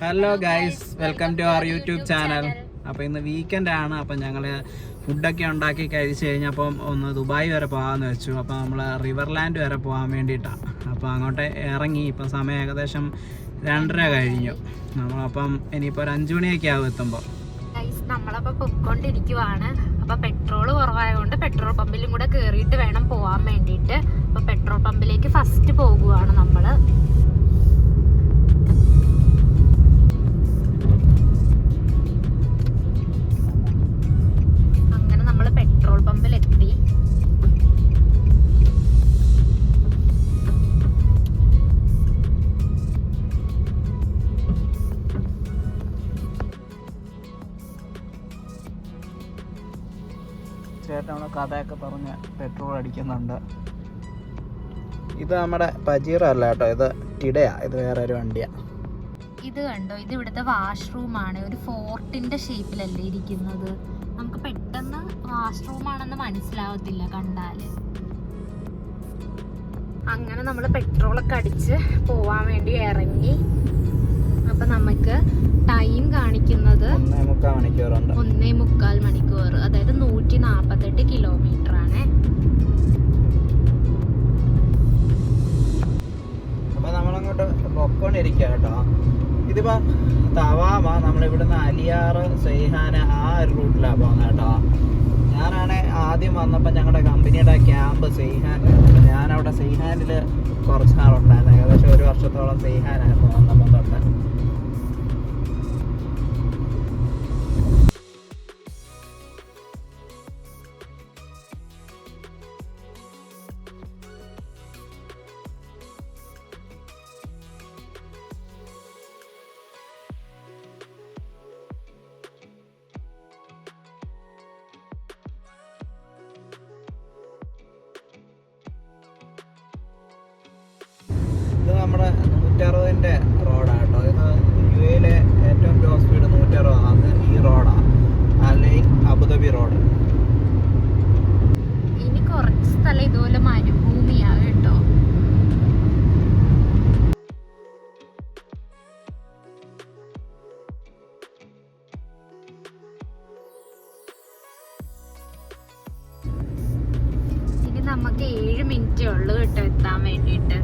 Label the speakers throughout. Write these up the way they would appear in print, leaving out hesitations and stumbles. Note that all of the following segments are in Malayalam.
Speaker 1: Hello guys, welcome to our YouTube channel. അപ്പോൾ ഇന്ന് വീക്കെൻഡ് ആണ്. അപ്പം ഞങ്ങൾ ഫുഡൊക്കെ ഉണ്ടാക്കി കഴിച്ച് കഴിഞ്ഞപ്പം ഒന്ന് ദുബായ് വരെ പോകാമെന്ന് വെച്ചു. അപ്പോൾ നമ്മൾ റിവർലാൻഡ് വരെ പോകാൻ വേണ്ടിയിട്ടാണ്. അപ്പോൾ അങ്ങോട്ട് ഇറങ്ങി. ഇപ്പം സമയം ഏകദേശം 2:30 കഴിഞ്ഞു. നമ്മളപ്പം ഇനിയിപ്പോൾ ഒരു 5 മണിയൊക്കെ ആകും എത്തുമ്പോൾ.
Speaker 2: നമ്മളപ്പോൾ പൊയ്ക്കൊണ്ടിരിക്കുവാണ്. അപ്പോൾ പെട്രോൾ കുറവായതുകൊണ്ട് പെട്രോൾ പമ്പിലും കൂടെ കയറിയിട്ട് വേണം പോകാൻ വേണ്ടിയിട്ട്. അപ്പോൾ പെട്രോൾ പമ്പിലേക്ക് ഫസ്റ്റ് പോകുവാണ് നമ്മൾ. അങ്ങനെ നമ്മൾ പെട്രോൾ പമ്പിലെത്തി.
Speaker 1: ചേട്ടൻ അവിടെ കഥയൊക്കെ പറഞ്ഞ് പെട്രോൾ അടിക്കുന്നുണ്ട്. ഇത് നമ്മുടെ പജീറ അല്ല കേട്ടോ, ഇത് ടിഡയാ. ഇത് വേറെ ഒരു വണ്ടിയാണ്.
Speaker 2: ഇത് കണ്ടോ, ഇത് ഇവിടുത്തെ വാഷ്റൂമാണ്. ഒരു ഫോർട്ടിന്റെ ഷേപ്പിലല്ലേ ഇരിക്കുന്നത്. നമുക്ക് പെട്ടെന്ന് വാഷ്റൂം ആണെന്ന് മനസ്സിലാവത്തില്ല കണ്ടാല്. അങ്ങനെ നമ്മൾ പെട്രോളൊക്കെ അടിച്ച് പോവാൻ വേണ്ടി ഇറങ്ങി. അപ്പൊ നമുക്ക് ടൈം കാണിക്കുന്നത് 1.25 മണിക്കൂർ, അതായത് 148 കിലോമീറ്റർ ആണ്.
Speaker 1: അപ്പൊ നമ്മളങ്ങോട്ട് പൊക്കോണ്ടിരിക്കുക കേട്ടോ. ഇതിപ്പോ തവാമ, നമ്മളിവിടുന്ന് അലിയാറ്, സൈഹാന് ആ ഒരു റൂട്ടിലാണ് പോകുന്നത് കേട്ടോ. ഞാനാണ് ആദ്യം വന്നപ്പോൾ ഞങ്ങളുടെ കമ്പനിയുടെ ക്യാമ്പ് സൈഹാനിലായിരുന്നു. ഞാനവിടെ സൈഹാനിൽ കുറച്ച് നാളുണ്ടായിരുന്നു. ഏകദേശം 1 വർഷത്തോളം സൈഹാനായിരുന്നു വന്നപ്പോൾ തൊട്ട്. ഇത് നമ്മുടെ 160ന്റെ റോഡാണ് കേട്ടോ. ഇത് UAE ഏറ്റവും ടോപ്പ് സ്പീഡ് 160 ആണ്. ഈ റോഡാണ് അലൈൻ അബുദാബി റോഡ്.
Speaker 2: ഇനി കുറച്ച് സ്ഥലം ഇതുപോലെ മരുഭൂമിയാണ് കേട്ടോ. ഇനി നമുക്ക് 7 മിനിറ്റേ ഉള്ളു കേട്ടോ എത്താൻ വേണ്ടിയിട്ട്.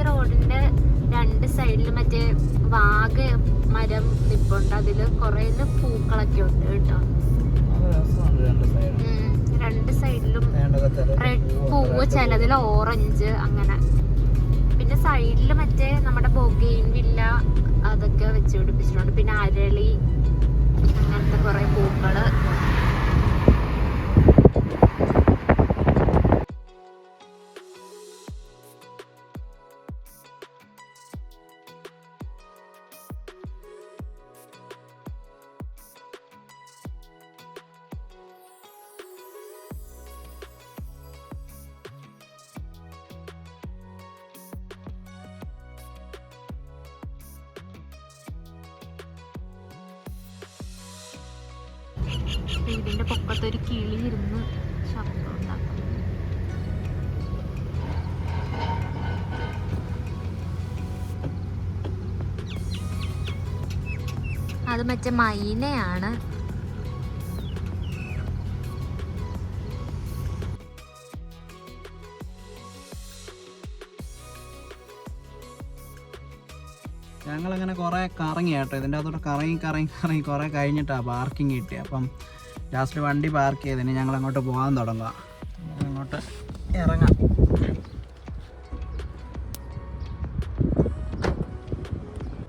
Speaker 2: റോഡിന്റെ 2 സൈഡിലും മറ്റേ വാഗ മരം നിപ്പുണ്ട്. അതില് കുറെ പൂക്കളൊക്കെ ഉണ്ട് കേട്ടോ. 2 സൈഡിലും റെഡ് പൂവ്, ചിലതിൽ ഓറഞ്ച്, അങ്ങനെ. പിന്നെ സൈഡില് മറ്റേ നമ്മുടെ ബൊഗെയിൻ വില്ല അതൊക്കെ വെച്ച് പിടിപ്പിച്ചിട്ടുണ്ട്. പിന്നെ അരളി, അങ്ങനത്തെ കുറെ പൂക്കള്. ഇതിന്റെ പൊക്കത്തൊരു കിളി ഇരുന്ന് ശബ്ദം ഉണ്ടാക്കും. അത് മറ്റേ മൈനയാണ്.
Speaker 1: ഞങ്ങളങ്ങനെ കുറേ കറങ്ങി കേട്ടോ. ഇതിൻ്റെ അകത്തോട്ട് കറങ്ങി കുറേ കഴിഞ്ഞിട്ടാണ് പാർക്കിംഗ് കിട്ടി. അപ്പം ലാസ്റ്റ് വണ്ടി പാർക്ക് ചെയ്തതിന് ഞങ്ങൾ അങ്ങോട്ട് പോകാൻ തുടങ്ങുക. അങ്ങോട്ട് ഇറങ്ങാം.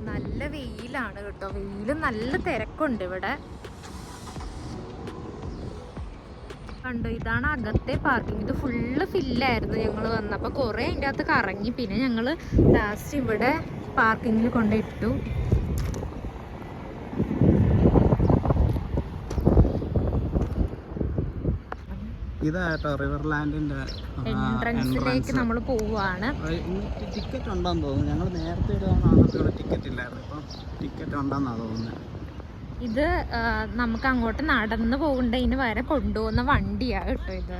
Speaker 2: നല്ല വെയിലാണ് കേട്ടോ. വെയില് നല്ല തിരക്കുണ്ട് ഇവിടെ. കണ്ടോ, ഇതാണ് അകത്തെ പാർക്കിംഗ്. ഇത് ഫുള്ള് ഫില്ലായിരുന്നു ഞങ്ങൾ വന്നപ്പോൾ. കുറേ അതിൻ്റെ അകത്ത് കറങ്ങി. പിന്നെ ഞങ്ങൾ ലാസ്റ്റ് ഇവിടെ പാർക്കിങ്ങിൽ കൊണ്ടിട്ടു.
Speaker 1: ഇതാട്ടോ റിവർലാൻഡിന്റെ
Speaker 2: എൻട്രൻസിലേക്ക് നമ്മൾ പോവാണ്.
Speaker 1: ടിക്കറ്റ് ഉണ്ടെന്ന് തോന്നുന്നു. ഞങ്ങൾ നേരത്തെ ഒരു തവണ ടിക്കറ്റ് ഇല്ലായിരുന്നു, ഇപ്പം ടിക്കറ്റ് ഉണ്ടെന്നാണ് തോന്നുന്നത്.
Speaker 2: ഇത് നമുക്ക് അങ്ങോട്ട് നടന്ന് പോകണ്ടതിന് വരെ കൊണ്ടുപോകുന്ന വണ്ടിയാണ് കേട്ടോ ഇത്.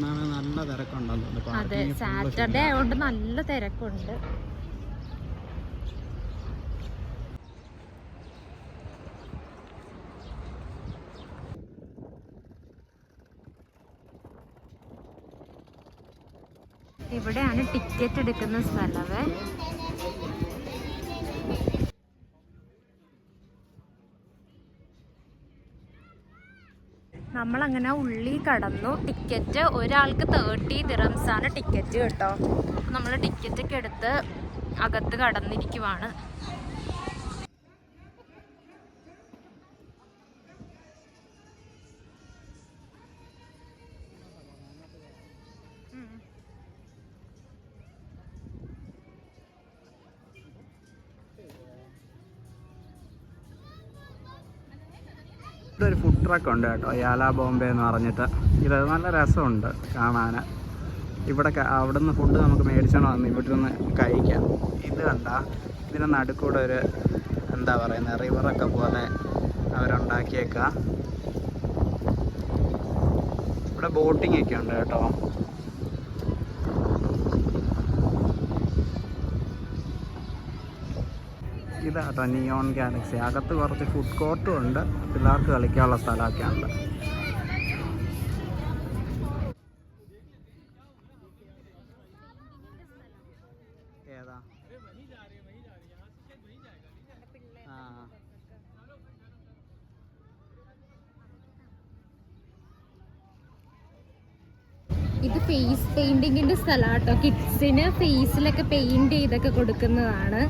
Speaker 1: നല്ല തിരക്കുണ്ടെന്ന്.
Speaker 2: അതെ, സാറ്റർഡേ ആയതുകൊണ്ട് നല്ല തിരക്കുണ്ട്. ഇവിടെയാണ് ടിക്കറ്റ് എടുക്കുന്ന സ്ഥലവേ. നമ്മളങ്ങനെ ഉള്ളിൽ കടന്നു. ടിക്കറ്റ് ഒരാൾക്ക് 30 ദിറംസ് ആണ് ടിക്കറ്റ് കേട്ടോ. നമ്മൾ ടിക്കറ്റൊക്കെ എടുത്ത് അകത്ത് കടന്നിരിക്കുവാണ്.
Speaker 1: ഇവിടെ ഒരു ഫുഡ് ട്രക്ക് ഉണ്ട് കേട്ടോ, യാല ബോംബെ എന്ന് പറഞ്ഞിട്ട്. ഇത് നല്ല രസമുണ്ട് കാണാൻ. ഇവിടെ അവിടുന്ന് ഫുഡ് നമുക്ക് മേടിച്ചോണ്ട് വന്ന് ഇവിടെ നിന്ന് കഴിക്കാം. ഇത് കണ്ട, ഇതിന് നടുക്കൂടെ ഒരു എന്താ പറയുന്നത് റിവറൊക്കെ പോലെ അവരുണ്ടാക്കിയേക്കാം. ഇവിടെ ബോട്ടിംഗ് ഒക്കെ ഉണ്ട് കേട്ടോ. ഇതാട്ടോ നിയോൺ ഗാലക്സി. അകത്ത് കുറച്ച് ഫുഡ് കോർട്ടും ഉണ്ട്, പിള്ളേർക്ക് കളിക്കാനുള്ള സ്ഥലമൊക്കെ ഉണ്ട്. ഏതാ? ആ,
Speaker 2: ഇത് ഫേസ് പെയിന്റിങ്ങിന്റെ സ്ഥലമാട്ടോ. കിഡ്സിന് ഫേസിലൊക്കെ പെയിന്റ് ചെയ്തൊക്കെ കൊടുക്കുന്നതാണ്.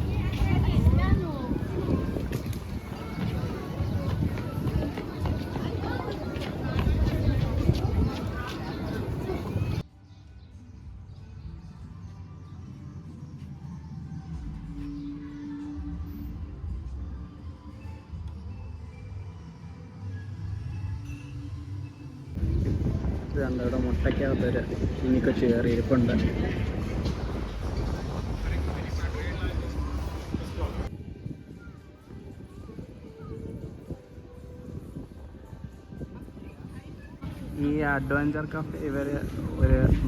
Speaker 1: ഇത് കണ്ടോ, ഇവിടെ മുട്ടയ്ക്കകത്തൊരു കുഞ്ഞിക്കൊച്ചു കയറി ഇരിപ്പുണ്ട്. ഈ അഡ്വഞ്ചർ കഫേ ഇവർ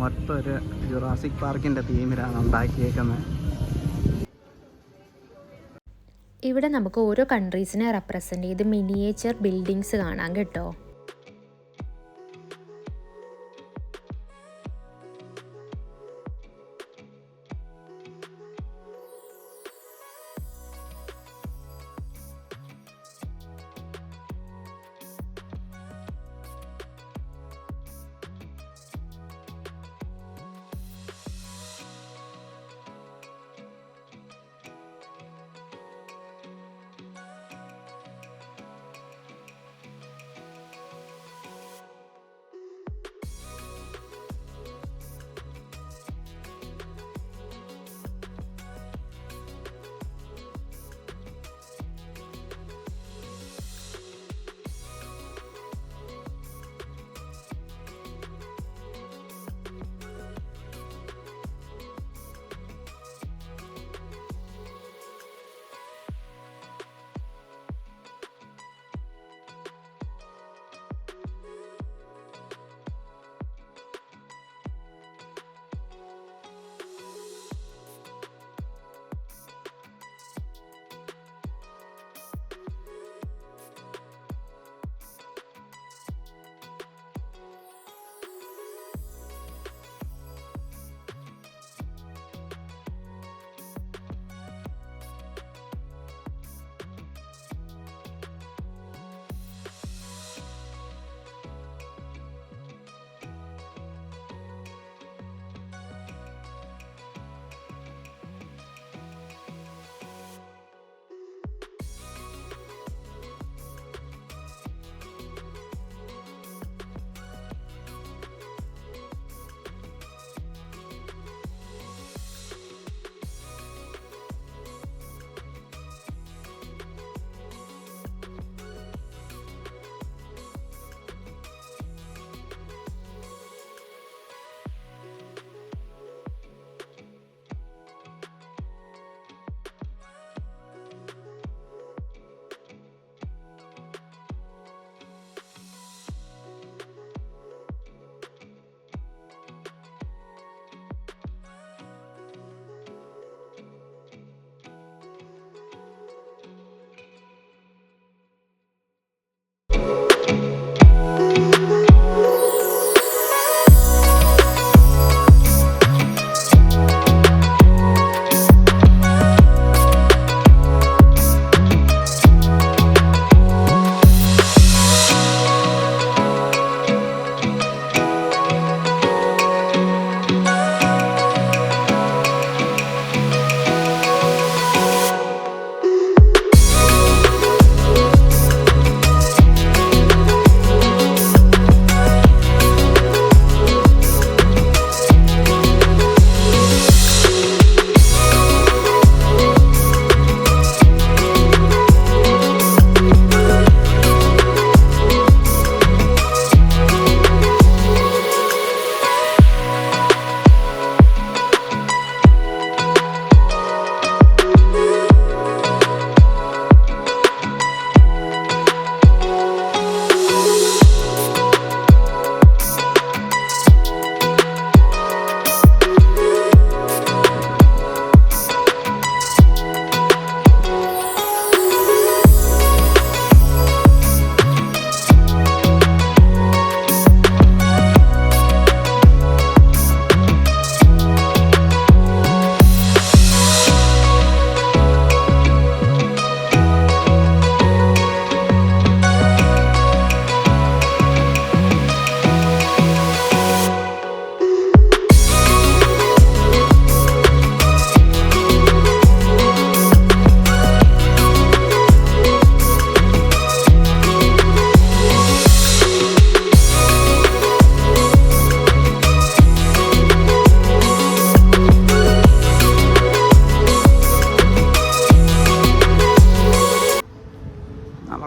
Speaker 1: മൊത്തം ഒരു ജുറാസിക് പാർക്കിൻ്റെ തീമിലാണ് ഉണ്ടാക്കിയേക്കുന്നത്.
Speaker 2: ഇവിടെ നമുക്ക് ഓരോ കൺട്രീസിനെ റെപ്രസെൻ്റ് ചെയ്ത് മിനിയേച്ചർ ബിൽഡിങ്സ് കാണാം കേട്ടോ.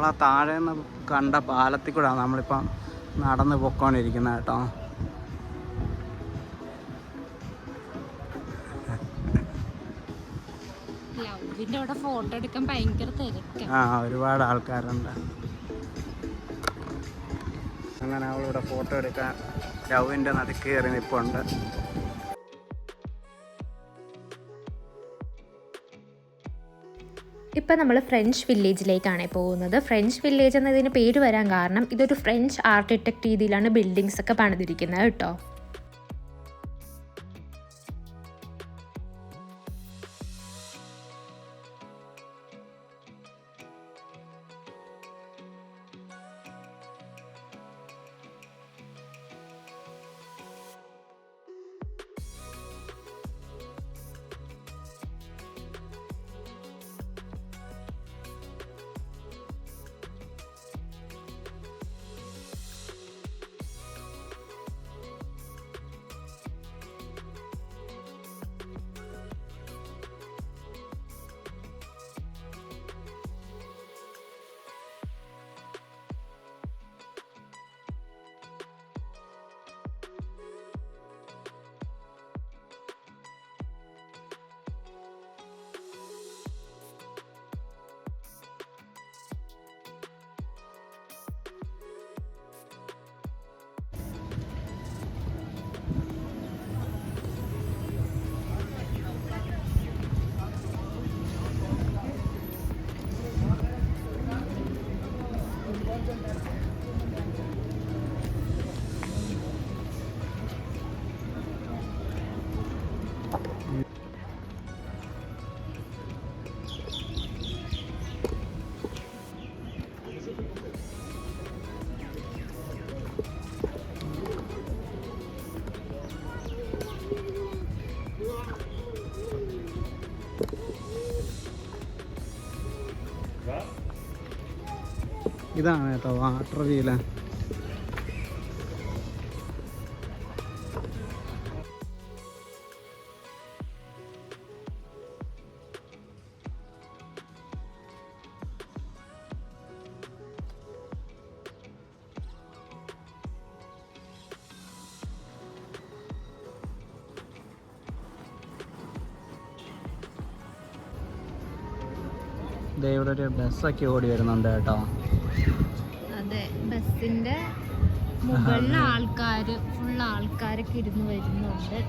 Speaker 1: നമ്മളാ താഴെ നിന്ന് കണ്ട പാലത്തിൽ കൂടെ നമ്മളിപ്പം നടന്ന് പൊക്കോണ്ടിരിക്കുന്നത് കേട്ടോ.
Speaker 2: ഫോട്ടോ എടുക്കാൻ ഭയങ്കര തിരക്ക്.
Speaker 1: ഒരുപാട് ആൾക്കാരുണ്ട്. അങ്ങനെ അവളിവിടെ ഫോട്ടോ എടുക്കാൻ ലവിൻ്റെ നടുക്ക് കയറി നിൽപ്പുണ്ട്.
Speaker 2: ഇപ്പം നമ്മൾ ഫ്രഞ്ച് വില്ലേജിലേക്കാണ് പോകുന്നത്. ഫ്രഞ്ച് വില്ലേജ് എന്നതിന് പേര് വരാൻ കാരണം ഇതൊരു ഫ്രഞ്ച് ആർക്കിടെക്ട് രീതിയിലാണ് ബിൽഡിങ്സ് ഒക്കെ പണിതിരിക്കുന്നത് കേട്ടോ.
Speaker 1: ഇതാണ് കേട്ടോ വാട്ടർ വീല്. ഇവിടെ ഒരു ബസ്സൊക്കെ ഓടി വരുന്നുണ്ട് കേട്ടോ.
Speaker 2: അതെ, ബസ്സിന്റെ മുകളിൽ ഫുൾ ആൾക്കാരൊക്കെ ഇരുന്ന് വരുന്നുണ്ട്.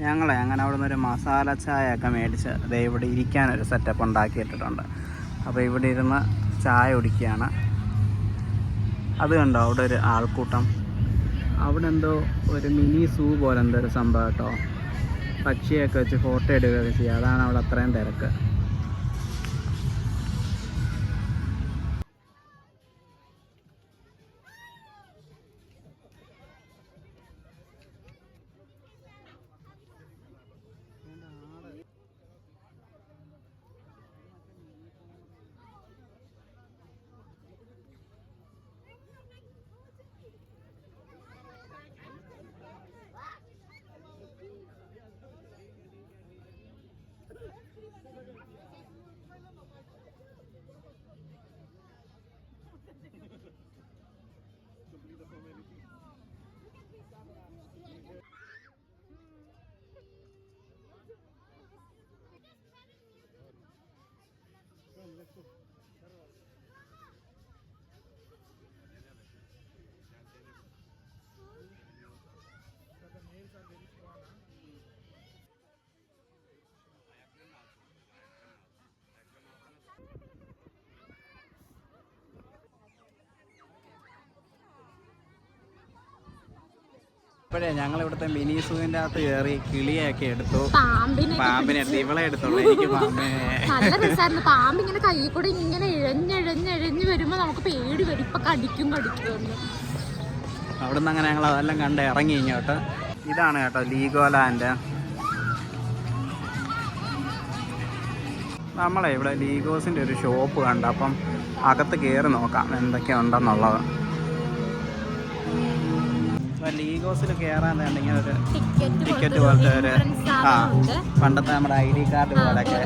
Speaker 1: ഞങ്ങളെ അങ്ങനെ അവിടെ നിന്ന് ഒരു മസാല ചായ ഒക്കെ മേടിച്ച് ദേ ഇവിടെ ഇരിക്കാനൊരു സെറ്റപ്പ് ഉണ്ടാക്കിയിട്ടിട്ടുണ്ട്. അപ്പോൾ ഇവിടെ ഇരുന്ന് ചായ കുടിക്കുകയാണ്. അത് കണ്ടോ അവിടെ ഒരു ആൾക്കൂട്ടം. അവിടെ എന്തോ ഒരു മിനി സൂ പോലെ എന്തോ ഒരു സംഭവം കേട്ടോ. പക്ഷിയൊക്കെ വെച്ച് ഫോട്ടോ എടുക്കുകയൊക്കെ ചെയ്യുക. അതാണ് അവിടെ അത്രയും തിരക്ക്. ഇപ്പോഴേ ഞങ്ങൾ ഇവിടുത്തെ മിനി സൂവിൻ്റെ അകത്ത് കയറി കിളിയൊക്കെ എടുത്തു, പാമ്പിനെ എടുത്തു. ഇവളെ എടുത്തോളൂ, എനിക്ക്
Speaker 2: നല്ല രസമായിരുന്നു. പാമ്പ് ഇങ്ങനെ കൈ കൂടെ ഇങ്ങനെ ഇഴഞ്ഞിഴഞ്ഞിഴഞ്ഞ് വരുമ്പോ നമുക്ക് പേടി വരും, ഇപ്പൊ കടിക്കുമെന്ന്.
Speaker 1: അവിടുന്ന് അങ്ങനെ ഞങ്ങൾ അതെല്ലാം കണ്ട് ഇറങ്ങി ഇങ്ങോട്ട്. ഇതാണ് കേട്ടോ ലീഗോലാൻഡ്. നമ്മളെ ഇവിടെ ലീഗോസിൻ്റെ ഒരു ഷോപ്പ് കണ്ട, അപ്പം അകത്ത് കയറി നോക്കാം എന്തൊക്കെയുണ്ടെന്നുള്ളത്. ഇപ്പം ലീഗോസിൽ കയറാൻ വേണ്ടെങ്കിൽ ഒരു ടിക്കറ്റ് പോലത്തെ ഒരു പണ്ടത്തെ നമ്മുടെ ID കാർഡ് പോലെയൊക്കെ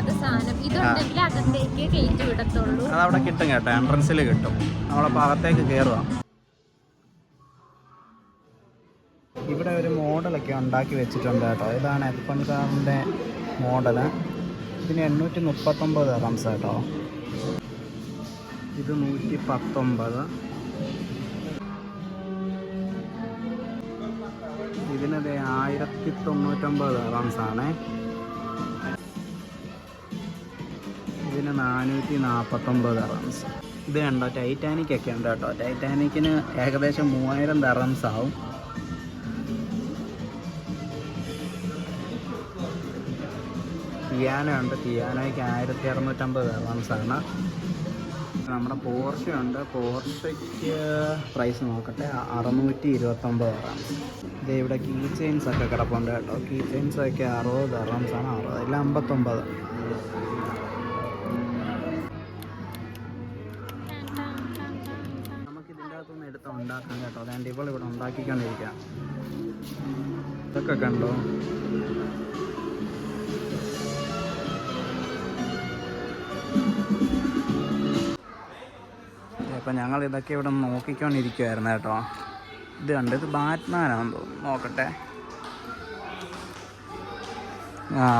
Speaker 1: അതവിടെ കിട്ടും കേട്ടോ, എൻട്രൻസിൽ കിട്ടും. നമ്മളപ്പോൾ അകത്തേക്ക് കയറുക. ഇവിടെ ഒരു മോഡലൊക്കെ ഉണ്ടാക്കി വെച്ചിട്ടുണ്ട് കേട്ടോ. ഇതാണ് F1 കാറിൻ്റെ മോഡല്. ഇതിന് 839 ദിർഹംസ് കേട്ടോ. ഇത് 119. ഇതിനത് 1099 ദിർഹംസ് ആണ്. ഇതിന് 449 ദിർഹംസ്. ഇത് കണ്ടോ, ടൈറ്റാനിക് ഒക്കെ ഉണ്ട് കേട്ടോ. ടൈറ്റാനിക്കിന് ഏകദേശം 3000 ദിർഹംസ് ആവും. പിയാനോ ഉണ്ട്. പിയാനോയ്ക്ക് 1650 ദിർഹംസ് ആണ്. നമ്മുടെ പോർഷ ഉണ്ട്. പോർഷയ്ക്ക് പ്രൈസ് നോക്കട്ടെ, 629 ദിർഹംസ്. ഇത് ഇവിടെ കീ ചെയിൻസ് ഒക്കെ കിടപ്പുണ്ട് കേട്ടോ. കീ ചെയിൻസ് ഒക്കെ 60 ദിർഹംസ് ആണ്. 60 ഇല്ല 59. നമുക്കിതിൻ്റെ അകത്തുനിന്ന് എടുത്ത് ഉണ്ടാക്കാം കേട്ടോ. അതായത് ഇവിടെ ഉണ്ടാക്കിക്കൊണ്ടിരിക്കാം. ഇതൊക്കെ കണ്ടോ. അപ്പം ഞങ്ങൾ ഇതൊക്കെ ഇവിടെ നോക്കിക്കൊണ്ടിരിക്കുമായിരുന്നു കേട്ടോ. ഇത് കണ്ട്, ഇത് ബാറ്റ്മാനാണെന്ന് തോന്നുന്നു. നോക്കട്ടെ.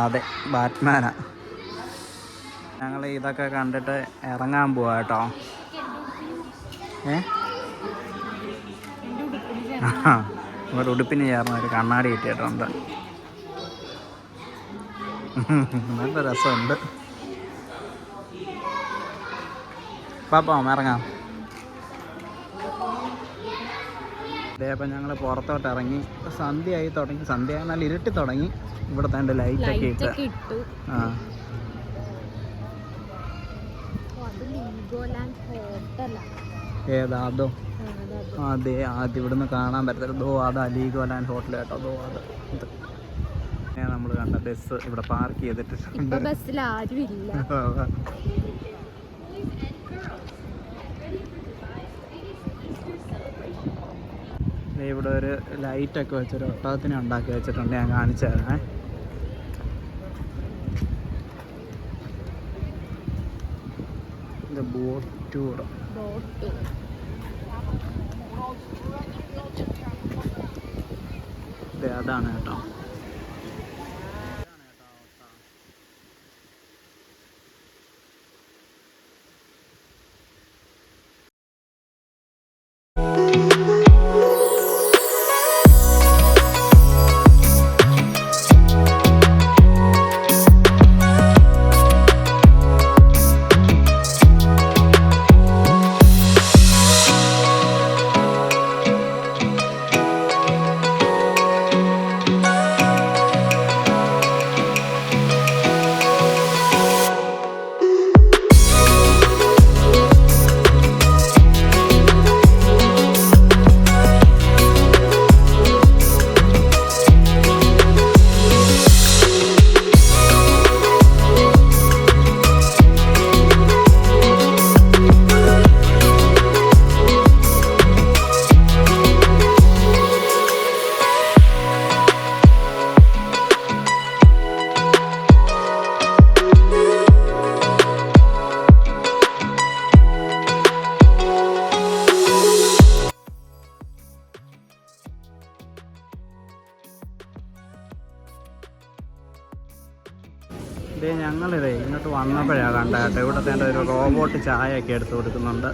Speaker 1: അതെ, ബാറ്റ്മാനാ. ഞങ്ങൾ ഇതൊക്കെ കണ്ടിട്ട് ഇറങ്ങാൻ പോവാ കേട്ടോ. ഇവിടെ ഉടുപ്പിന് ചേർന്ന ഒരു കണ്ണാടി കിട്ടിയിട്ടുണ്ട്. നല്ല രസമുണ്ട്. പാപ്പം ഇറങ്ങാം. അതേപ്പം ഞങ്ങൾ പുറത്തോട്ട് ഇറങ്ങി. സന്ധ്യയായി തുടങ്ങി. സന്ധ്യ നല്ല ഇരുട്ടി തുടങ്ങി. ഇവിടെ തന്നെ ലൈറ്റൊക്കെ ഇട്ട്. ഏതാ അതോ? അതെ, ആദ്യം ഇവിടുന്ന് കാണാൻ പറ്റത്തില്ല. ദോ അതാ ലീഗോലാൻഡ് ഹോട്ടൽ കേട്ടോ. ദോ അത് നമ്മൾ കണ്ട ബസ് ഇവിടെ പാർക്ക് ചെയ്തിട്ടുണ്ട്.
Speaker 2: ബസ്സിൽ ആരും ഇല്ല.
Speaker 1: ഇവിടെ ഒരു ലൈറ്റൊക്കെ വെച്ചൊരു ഒട്ടകത്തിനെ ഉണ്ടാക്കി വെച്ചിട്ടുണ്ട്. ഞാൻ കാണിച്ചു തരാം. ഇത് ബോട്ട് ടൂർ. അതാണ് കേട്ടോ. ഇതേ ഞങ്ങളിതേ ഇങ്ങോട്ട് വന്നപ്പോഴാണ് കണ്ട കേട്ടോ. ഇവിടുത്തെ ഒരു റോബോട്ട് ചായ ഒക്കെ എടുത്ത് കൊടുക്കുന്നുണ്ട്.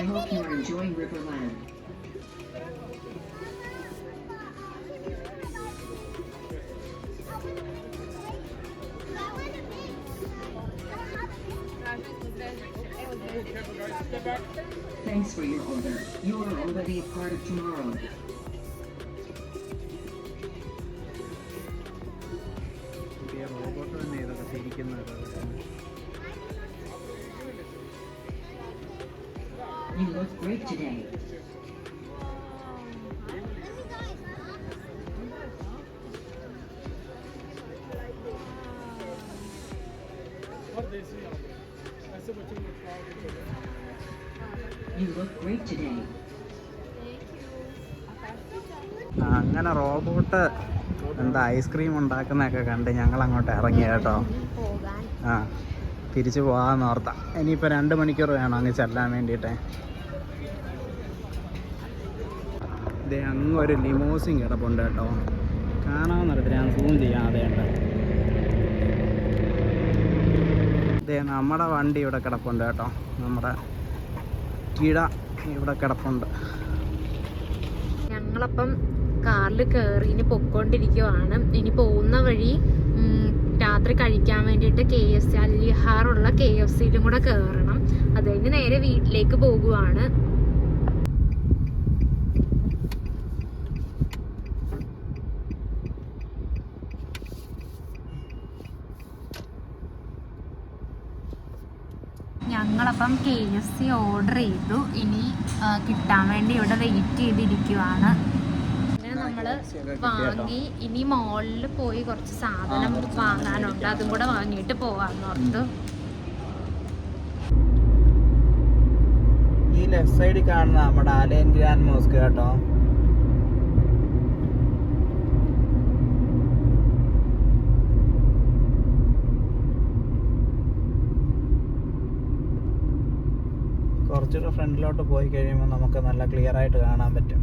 Speaker 3: hope you are enjoying Riverland. Thanks for your order. You are already a part of tomorrow.
Speaker 1: Robot തന്നെ ഇതൊക്കെ തിരിക്കുന്നത്.
Speaker 3: You look great today. You look great today.
Speaker 1: അങ്ങനെ റോബോട്ട് എന്താ ഐസ്ക്രീം ഉണ്ടാക്കുന്നതൊക്കെ കണ്ട് ഞങ്ങൾ അങ്ങോട്ട് ഇറങ്ങി കേട്ടോ.
Speaker 2: പോകാൻ
Speaker 1: ആ തിരിച്ചു പോകാമെന്ന് ഓർത്താം. ഇനിയിപ്പോൾ 2 മണിക്കൂർ വേണം അങ്ങ് ചെല്ലാൻ വേണ്ടിയിട്ട്. ഇത് അങ്ങ് ഒരു ലിമോസിൻ കിടപ്പുണ്ട് കേട്ടോ. കാണാമെന്നറിയത്തില്ല, ഞാൻ സൂം ചെയ്യാതെ ഉണ്ട്. ഇതേ നമ്മുടെ വണ്ടി ഇവിടെ കിടപ്പുണ്ട് കേട്ടോ. നമ്മുടെ കിട ഇവിടെ കിടപ്പുണ്ട്.
Speaker 2: ഞങ്ങളപ്പം കാറിൽ കയറി ഇനി പൊക്കോണ്ടിരിക്കുവാണ്. ഇനി പോകുന്ന വഴി രാത്രി കഴിക്കാൻ വേണ്ടിയിട്ട് KFC അലിഹാറുള്ള KFCയിലും കൂടെ കയറണം. അത് കഴിഞ്ഞ് നേരെ വീട്ടിലേക്ക് പോകുവാണ്. ഞങ്ങളപ്പം KFC ഓർഡർ ചെയ്തു. ഇനി കിട്ടാൻ വേണ്ടി ഇവിടെ വെയിറ്റ് ചെയ്തിരിക്കുവാണ്. അങ്ങനെ നമ്മൾ വാങ്ങി ഇനി മോളിൽ പോയി കുറച്ച് സാധനം വാങ്ങാനുണ്ട്. അതും കൂടെ വാങ്ങിയിട്ട് പോകാമെന്ന് ഓർത്തു.
Speaker 1: ഈ ലെഫ്റ്റ് സൈഡിൽ കാണുന്ന നമ്മുടെ ആലയൻ ഗ്രാൻഡ് മോസ്ക് കേട്ടോ. കുറച്ചുകൂടെ ഫ്രണ്ടിലോട്ട് പോയി കഴിയുമ്പോൾ നമുക്ക് നല്ല ക്ലിയർ ആയിട്ട് കാണാൻ പറ്റും.